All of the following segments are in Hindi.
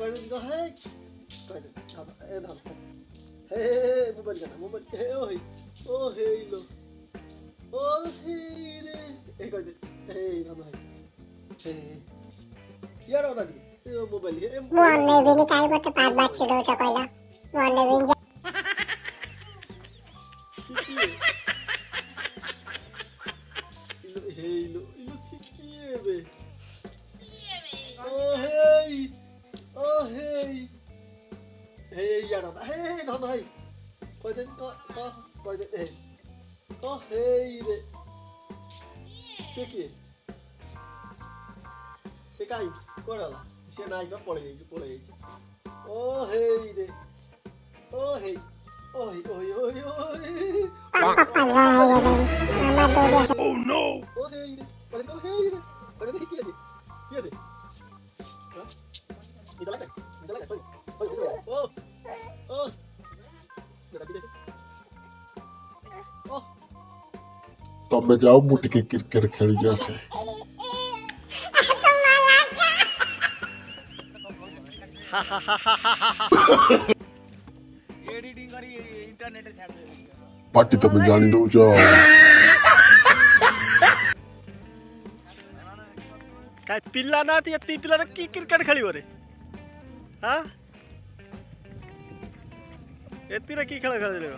कह दे हे कह दे ए धन हे मोबाइल का मोबाइल हे ओ हे लो ओ हे रे ए कह दे हे धन हे यार और दी ए मोबाइल हे मोने बिनी काय बत पार बात छिडो छ पहिला मोने बिन इलो सिकिए बे ओ हे यार हे धन हे कह दे कह दे हे ओ हे रे सिकिए से काई कोड़ला से नाई का पड़े ओ हे रे ओ हे ओय पापा ला रे मामा दोडिया oh no ओ हे रे पहले किया से हां इधर लगा ओ जरा भी देख ओ तबे जाओ मु टिके क्रिकेट खेली जासे एडिटिंग करी इंटरनेट छाड़ दे पार्टी तबे जानी दो जाओ काय पिल्ला ना ती ती पिल्ला की क्रिकेट खेलियो रे हां एती रे की खेल खेले ए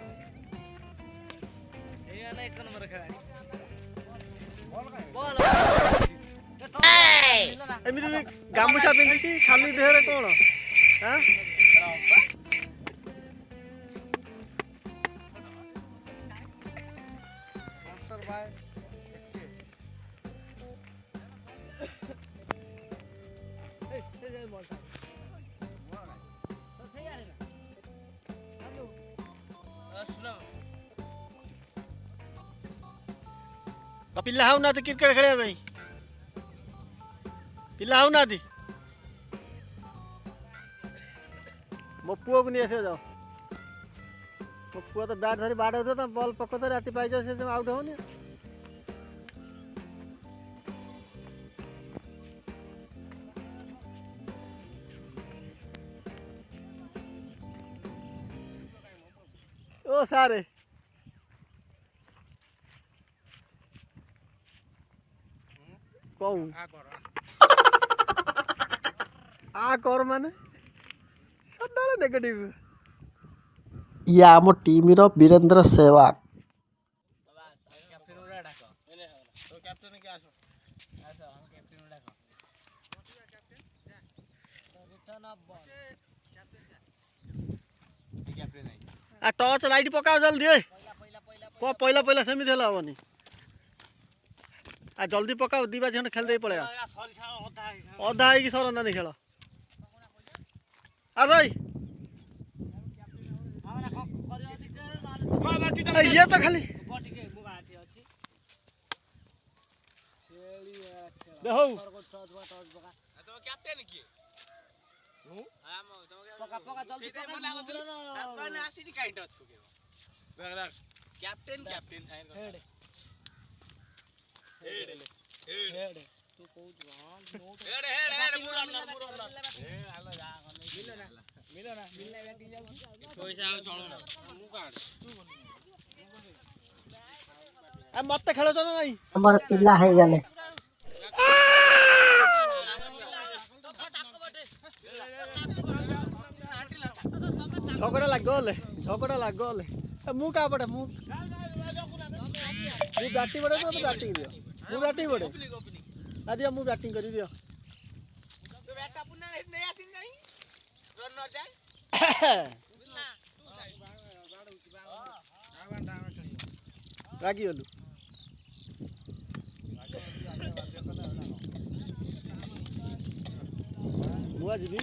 ना एक नंबर खेला बॉल एमिति गामुछा पिंदी की खाली देहरे कोन हां मास्टर भाई ए जाय बॉल तो सही आ रे ना हेलो सुनो पिल्ला हाउ ना तो क्रिकेट खेले भाई पिल्ला हाउ ना दी मो पुओ को नहीं आसे जाओ मो पुओ तो बैट धरी बाड़ होता तो बॉल पको तो राती पाई जाओ से आउट होनी ओ सारे कौन आ कर माने सदाले नेगेटिव या आम टीम रो वीरेंद्र सहवाग कैप्टन उड़ा डाको तो कैप्टन के आसो हम कैप्टन उड़ा डाको रिटर्न ऑफ बॉल कैप्टन नहीं आ टॉर्च लाइट पकाओ जल्दी पहला पहला सेमी देला हवनी आ जल्दी पकाओ दीवा झन खेल दे पड़ेगा अधा है कि सरंदा नहीं खेल आ भाई ये तो खाली देखो तो कैप्टन की पका पका जल्दी पका साबने आसी नि काई टच छुके कैप्टन हेड तू कहू हेड हालो जा मिलो ना मिलने बैठी जाऊ पैसा आ चलो ना मु काड आ मत खेलो ना नहीं हमर पिल्ला है गले झगड़ा लाग गले मु का पड़े मु बैटिंग पड़े तो बैटिंग दियो मु बैटिंग पड़े आ दियो मु बैटिंग करी दियो तो बैट पुना नहीं आसिन नहीं रन न जाए रागी होलु बुआ जी भी